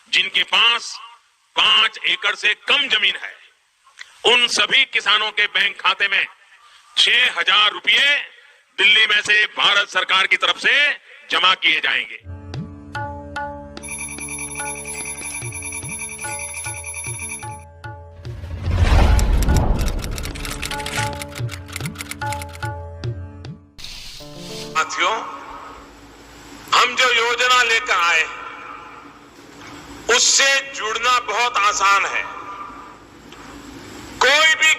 जिनके पास 5 एकड़ से कम जमीन है, उन सभी किसानों के बैंक खाते में 6,000 रुपये दिल्ली में से भारत सरकार की तरफ से जमा किए जाएंगे। साथियों, हम जो योजना लेकर आए हैं उससे जुड़ना बहुत आसान है। कोई भी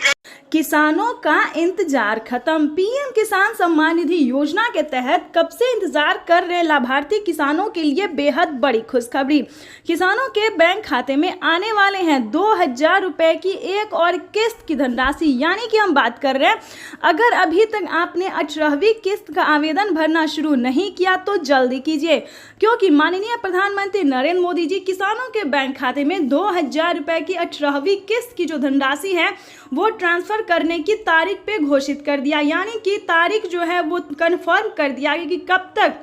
किसानों का इंतजार खत्म। पीएम किसान सम्मान निधि योजना के तहत कब से इंतजार कर रहे लाभार्थी किसानों के लिए बेहद बड़ी खुशखबरी। किसानों के बैंक खाते में आने वाले हैं 2,000 रुपए की एक और किस्त की धनराशि। यानी कि हम बात कर रहे हैं, अगर अभी तक आपने 18वीं किस्त का आवेदन भरना शुरू नहीं किया तो जल्दी कीजिए, क्योंकि माननीय प्रधानमंत्री नरेंद्र मोदी जी किसानों के बैंक खाते में 2,000 रुपए की 18वीं किस्त की जो धनराशि है वो ट्रांसफर करने की तारीख पे घोषित कर दिया। यानी कि तारीख जो है वो कंफर्म कर दिया कि कब तक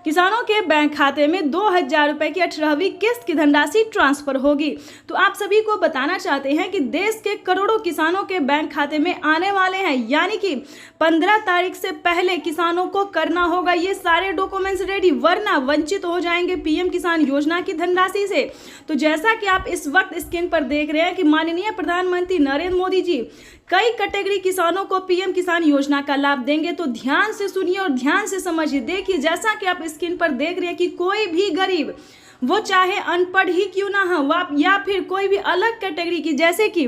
किसानों के बैंक खाते में 2,000 रुपए की 18वीं किस्त की धनराशि ट्रांसफर होगी। तो आप सभी को बताना चाहते हैं कि देश के करोड़ों किसानों के बैंक खाते में आने वाले हैं, यानी कि 15 तारीख से पहले किसानों को करना होगा ये सारे डॉक्यूमेंट्स रेडी, वरना वंचित हो जाएंगे पीएम किसान योजना की धनराशि से। तो जैसा कि आप इस वक्त स्क्रीन पर देख रहे हैं कि माननीय प्रधानमंत्री नरेंद्र मोदी जी कई कैटेगरी किसानों को पीएम किसान योजना का लाभ देंगे। तो ध्यान से सुनिए और ध्यान से समझिए। देखिए, जैसा कि आप स्क्रीन पर देख रहे हैं कि कोई भी गरीब, वो चाहे अनपढ़ ही क्यों ना हो या फिर कोई भी अलग कैटेगरी की, जैसे कि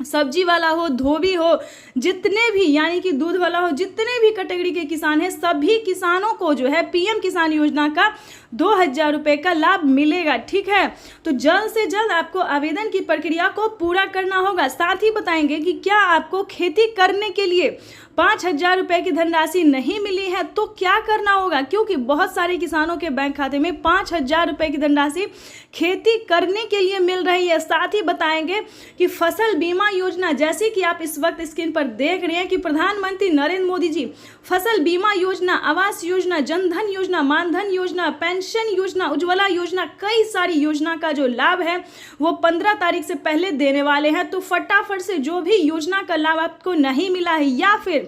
सब्जी वाला हो, धोबी हो, जितने भी यानी कि दूध वाला हो, जितने भी कैटेगरी के किसान हैं, सभी किसानों को जो है पीएम किसान योजना का 2,000 रुपए का लाभ मिलेगा। ठीक है, तो जल्द से जल्द आपको आवेदन की प्रक्रिया को पूरा करना होगा। साथ ही बताएंगे कि क्या आपको खेती करने के लिए 5,000 रुपए की धनराशि नहीं मिली है तो क्या करना होगा, क्योंकि बहुत सारे किसानों के बैंक खाते में 5,000 रुपए की धनराशि खेती करने के लिए मिल रही है। साथ ही बताएंगे कि फसल बीमा योजना, जैसे कि आप इस वक्त स्क्रीन पर देख रहे हैं कि प्रधानमंत्री नरेंद्र मोदी जी फसल बीमा योजना, आवास योजना, जनधन योजना, मानधन योजना, पेंशन योजना, उज्ज्वला योजना, कई सारी योजना का जो लाभ है वो 15 तारीख से पहले देने वाले हैं। तो फटाफट से जो भी योजना का लाभ आपको नहीं मिला है या फिर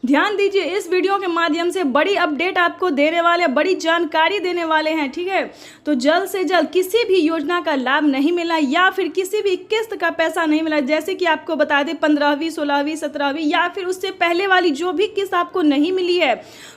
ध्यान दीजिए, इस वीडियो के माध्यम से बड़ी अपडेट आपको देने वाले, बड़ी जानकारी देने वाले हैं। ठीक है, तो जल्द से जल्द किसी भी योजना का लाभ नहीं मिला या फिर किसी भी किस्त का पैसा नहीं मिला, जैसे कि आपको बता दें 15वीं, 16वीं, 17वीं या फिर उससे पहले वाली जो भी किस्त आपको नहीं मिली है,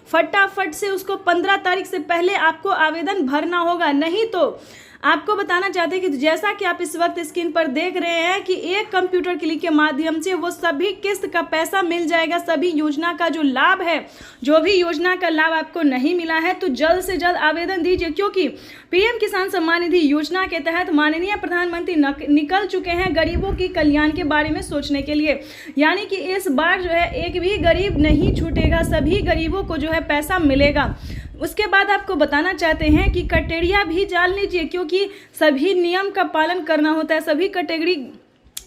फटाफट से उसको 15 तारीख से पहले आपको आवेदन भरना होगा। नहीं तो आपको बताना चाहते हैं कि जैसा कि आप इस वक्त स्क्रीन पर देख रहे हैं कि एक कंप्यूटर क्लिक के माध्यम से वो सभी किस्त का पैसा मिल जाएगा। सभी योजना का जो लाभ है, जो भी योजना का लाभ आपको नहीं मिला है तो जल्द से जल्द आवेदन दीजिए, क्योंकि पीएम किसान सम्मान निधि योजना के तहत माननीय प्रधानमंत्री निकल चुके हैं गरीबों की कल्याण के बारे में सोचने के लिए। यानी कि इस बार जो है एक भी गरीब नहीं छूटेगा, सभी गरीबों को जो है पैसा मिलेगा। उसके बाद आपको बताना चाहते हैं कि क्राइटेरिया भी जान लीजिए, क्योंकि सभी नियम का पालन करना होता है। सभी कैटेगरी,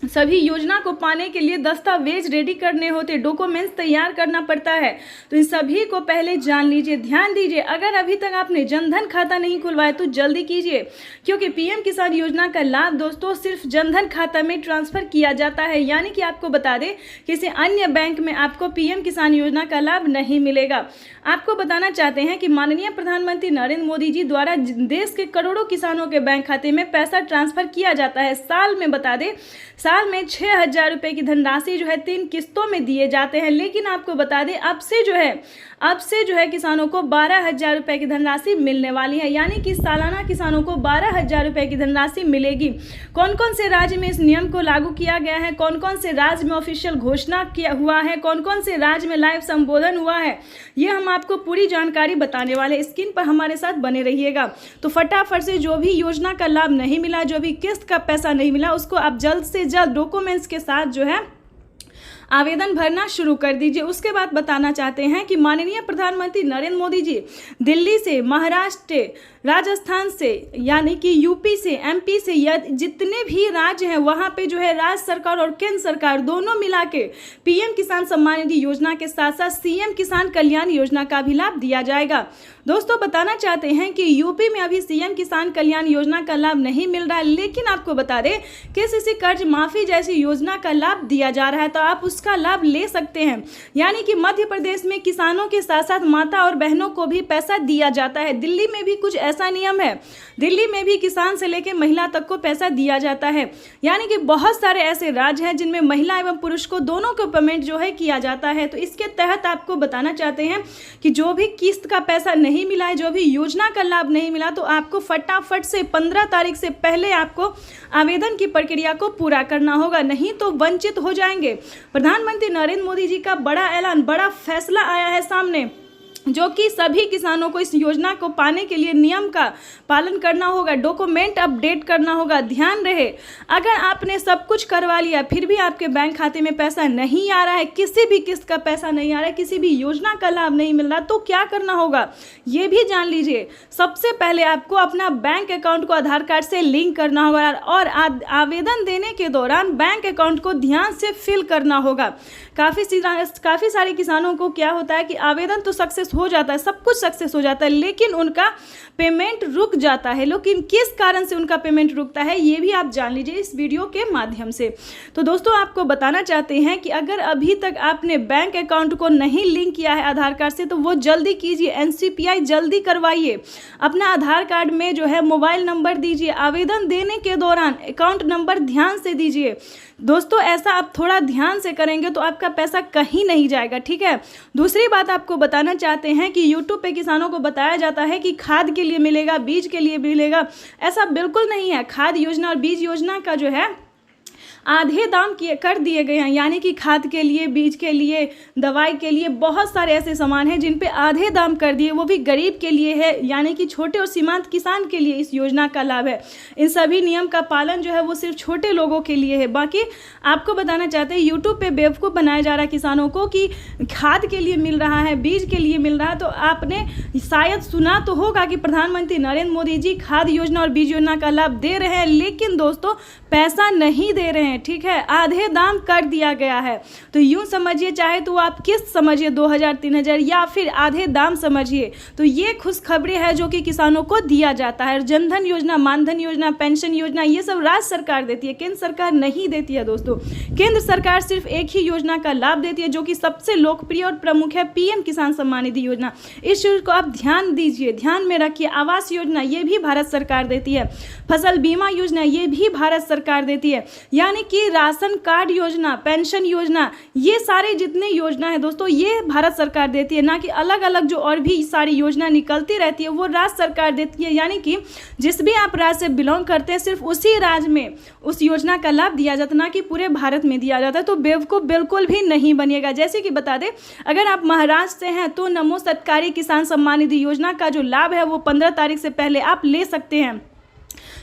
सभी योजना को पाने के लिए दस्तावेज रेडी करने होते, डॉक्यूमेंट्स तैयार करना पड़ता है। तो इन सभी को पहले जान लीजिए, ध्यान दीजिए। अगर अभी तक आपने जनधन खाता नहीं खुलवाया तो जल्दी कीजिए, क्योंकि पीएम किसान योजना का लाभ दोस्तों सिर्फ जनधन खाता में ट्रांसफर किया जाता है। यानी कि आपको बता दें किसी अन्य बैंक में आपको पीएम किसान योजना का लाभ नहीं मिलेगा। आपको बताना चाहते हैं कि माननीय प्रधानमंत्री नरेंद्र मोदी जी द्वारा देश के करोड़ों किसानों के बैंक खाते में पैसा ट्रांसफर किया जाता है। साल में बता दें, साल में 6,000 रुपए की धनराशि जो है 3 किस्तों में दिए जाते हैं। लेकिन आपको बता दें अब से जो है किसानों को 12,000 रुपए की धनराशि मिलने वाली है। यानी कि सालाना किसानों को 12,000 रुपए की धनराशि मिलेगी। कौन कौन से राज्य में इस नियम को लागू किया गया है, कौन कौन से राज्य में ऑफिशियल घोषणा किया हुआ है, कौन कौन से राज्य में लाइव संबोधन हुआ है, ये हम आपको पूरी जानकारी बताने वाले। स्क्रीन पर हमारे साथ बने रहिएगा। तो फटाफट से जो भी योजना का लाभ नहीं मिला, जो भी किस्त का पैसा नहीं मिला, उसको आप जल्द से जल्द डॉक्यूमेंट्स के साथ जो है आवेदन भरना शुरू कर दीजिए। उसके बाद बताना चाहते हैं कि माननीय प्रधानमंत्री नरेंद्र मोदी जी दिल्ली से महाराष्ट्र, राजस्थान से यानी कि यूपी से, एमपी से, या जितने भी राज्य हैं वहाँ पे जो है राज्य सरकार और केंद्र सरकार दोनों मिला के पीएम किसान सम्मान निधि योजना के साथ साथ सीएम किसान कल्याण योजना का भी लाभ दिया जाएगा। दोस्तों बताना चाहते हैं कि यूपी में अभी सीएम किसान कल्याण योजना का लाभ नहीं मिल रहा है, लेकिन आपको बता दें केसीसी कर्ज माफी जैसी योजना का लाभ दिया जा रहा है, तो आप उसका लाभ ले सकते हैं। यानी कि मध्य प्रदेश में किसानों के साथ साथ माता और बहनों को भी पैसा दिया जाता है। दिल्ली में भी कुछ ऐसा नियम है, दिल्ली में भी किसान से लेकर महिला तक को पैसा दिया जाता है। यानी कि बहुत सारे ऐसे राज्य हैं जिनमें महिला एवं पुरुष को दोनों को पेमेंट जो है किया जाता है। तो इसके तहत आपको बताना चाहते हैं कि जो भी किस्त का पैसा नहीं मिला है, जो भी योजना का लाभ नहीं मिला, तो आपको फटाफट से 15 तारीख से पहले आपको आवेदन की प्रक्रिया को पूरा करना होगा, नहीं तो वंचित हो जाएंगे। प्रधानमंत्री नरेंद्र मोदी जी का बड़ा ऐलान, बड़ा फैसला आया है सामने, जो कि सभी किसानों को इस योजना को पाने के लिए नियम का पालन करना होगा, डॉक्यूमेंट अपडेट करना होगा। ध्यान रहे, अगर आपने सब कुछ करवा लिया फिर भी आपके बैंक खाते में पैसा नहीं आ रहा है, किसी भी किस्त का पैसा नहीं आ रहा है, किसी भी योजना का लाभ नहीं मिल रहा, तो क्या करना होगा ये भी जान लीजिए। सबसे पहले आपको अपना बैंक अकाउंट को आधार कार्ड से लिंक करना होगा और आवेदन देने के दौरान बैंक अकाउंट को ध्यान से फिल करना होगा। काफ़ी सारे किसानों को क्या होता है कि आवेदन तो सक्सेस हो जाता है, सब कुछ सक्सेस हो जाता है, लेकिन उनका पेमेंट रुक जाता है। लेकिन किस कारण से उनका पेमेंट रुकता है ये भी आप जान लीजिए इस वीडियो के माध्यम से। तो दोस्तों आपको बताना चाहते हैं कि अगर अभी तक आपने बैंक अकाउंट को नहीं लिंक किया है आधार कार्ड से, तो वो जल्दी कीजिए, NCPI जल्दी करवाइए। अपना आधार कार्ड में जो है मोबाइल नंबर दीजिए, आवेदन देने के दौरान अकाउंट नंबर ध्यान से दीजिए। दोस्तों ऐसा आप थोड़ा ध्यान से करेंगे तो आपका पैसा कहीं नहीं जाएगा, ठीक है। दूसरी बात आपको बताना चाहते हैं कि YouTube पे किसानों को बताया जाता है कि खाद के लिए मिलेगा, बीज के लिए मिलेगा, ऐसा बिल्कुल नहीं है। खाद योजना और बीज योजना का जो है आधे दाम कर दिए गए हैं, यानी कि खाद के लिए, बीज के लिए, दवाई के लिए बहुत सारे ऐसे सामान हैं जिन पे आधे दाम कर दिए, वो भी गरीब के लिए है, यानी कि छोटे और सीमांत किसान के लिए इस योजना का लाभ है। इन सभी नियम का पालन जो है वो सिर्फ छोटे लोगों के लिए है। बाकी आपको बताना चाहते हैं यूट्यूब पे बेवकूफ़ बनाया जा रहा है किसानों को कि खाद के लिए मिल रहा है, बीज के लिए मिल रहा है। तो आपने शायद सुना तो होगा कि प्रधानमंत्री नरेंद्र मोदी जी खाद योजना और बीज योजना का लाभ दे रहे हैं, लेकिन दोस्तों पैसा नहीं दे रहे हैं, ठीक है, आधे दाम कर दिया गया है। तो यूं समझिए, चाहे तो आप किस्त समझिए 2000 3000 या फिर आधे दाम समझिए, तो ये खुशखबरी है जो कि किसानों को दिया जाता है। जनधन योजना, मानधन योजना, पेंशन योजना, ये सब राज्य सरकार देती है, केंद्र सरकार नहीं देती है। दोस्तों केंद्र सरकार सिर्फ एक ही योजना का लाभ देती है जो कि सबसे लोकप्रिय और प्रमुख है, पीएम किसान सम्मान निधि योजना। इस चीज को आप ध्यान दीजिए, ध्यान में रखिए। आवास योजना ये भी भारत सरकार देती है, फसल बीमा योजना ये भी भारत सरकार देती है, यानी कि राशन कार्ड योजना, पेंशन योजना, ये सारे जितने योजना है दोस्तों ये भारत सरकार देती है, ना कि अलग अलग जो और भी सारी योजना निकलती रहती है वो राज्य सरकार देती है। यानी कि जिस भी आप राज्य से बिलोंग करते हैं सिर्फ उसी राज्य में उस योजना का लाभ दिया जाता है, ना कि पूरे भारत में दिया जाता है। तो बेवकूफ़ बिल्कुल भी नहीं बनिएगा। जैसे कि बता दें, अगर आप महाराष्ट्र से हैं तो नमो सरकारी किसान सम्मान निधि योजना का जो लाभ है वो 15 तारीख से पहले आप ले सकते हैं।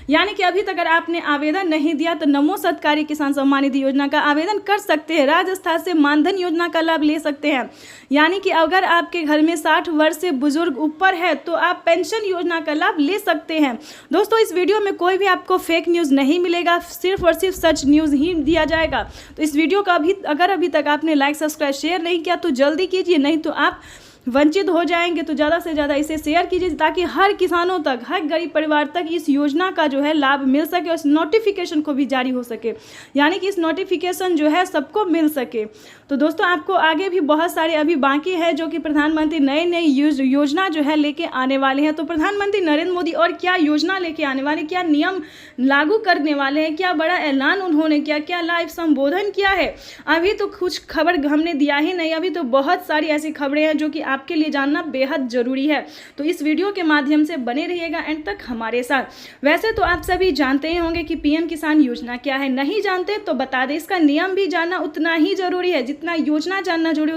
यानी कि अभी तक अगर आपने आवेदन नहीं दिया तो नमो सरकारी किसान सम्मान निधि योजना का आवेदन कर सकते हैं। राजस्थान से मानधन योजना का लाभ ले सकते हैं। यानी कि अगर आपके घर में 60 वर्ष से बुजुर्ग ऊपर है तो आप पेंशन योजना का लाभ ले सकते हैं। दोस्तों इस वीडियो में कोई भी आपको फेक न्यूज़ नहीं मिलेगा, सिर्फ और सिर्फ सच न्यूज़ ही दिया जाएगा। तो इस वीडियो का अगर अभी तक आपने लाइक सब्सक्राइब शेयर नहीं किया तो जल्दी कीजिए, नहीं तो आप वंचित हो जाएंगे। तो ज़्यादा से ज़्यादा इसे शेयर कीजिए ताकि हर किसानों तक, हर गरीब परिवार तक इस योजना का जो है लाभ मिल सके और इस नोटिफिकेशन को भी जारी हो सके, यानी कि इस नोटिफिकेशन जो है सबको मिल सके। तो दोस्तों आपको आगे भी बहुत सारे अभी बाकी है जो कि प्रधानमंत्री नई नई योजना जो है लेके आने वाले हैं। तो प्रधानमंत्री नरेंद्र मोदी और क्या योजना लेके आने वाले, क्या नियम लागू करने वाले हैं, क्या बड़ा ऐलान उन्होंने किया, क्या लाइव संबोधन किया है, अभी तो कुछ खबर हमने दिया ही नहीं। अभी तो बहुत सारी ऐसी खबरें हैं जो कि आपके लिए जानना बेहद जरूरी है। तो इस वीडियो के माध्यम से बने रहिएगा एंड तक हमारे साथ। वैसे तो आप सभी जानते ही होंगे कि पीएम किसान योजना क्या है, नहीं जानते तो बता दें। इसका नियम भी जानना उतना ही जरूरी है, जितना योजना जानना जरूरी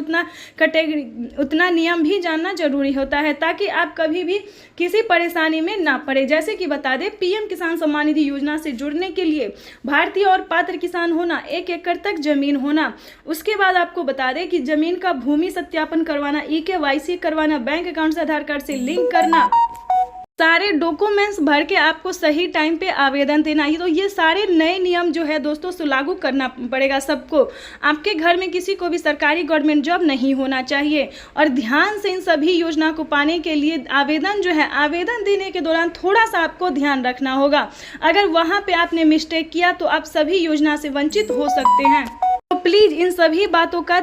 उतना नियम भी जानना जरूरी होता है, ताकि आप कभी भी किसी परेशानी में ना पड़े। जैसे कि बता दें, पीएम किसान सम्मान निधि योजना से जुड़ने के लिए भारतीय और पात्र किसान होना, 1 एकड़ तक जमीन होना, उसके बाद आपको बता दें कि जमीन का भूमि सत्यापन करवाना, EKYC करवाना, बैंक अकाउंट से आधार कार्ड से लिंक करना, सारे डॉक्यूमेंट्स भर के आपको सही टाइम पे आवेदन देना है। तो ये सारे नए नियम जो है दोस्तों लागू करना पड़ेगा सबको। आपके घर में किसी को भी सरकारी गवर्नमेंट जॉब नहीं होना चाहिए। और ध्यान से इन सभी योजना को पाने के लिए आवेदन जो है, आवेदन देने के दौरान थोड़ा सा आपको ध्यान रखना होगा। अगर वहाँ पे आपने मिस्टेक किया तो आप सभी योजना से वंचित हो सकते हैं। तो प्लीज़ इन सभी बातों का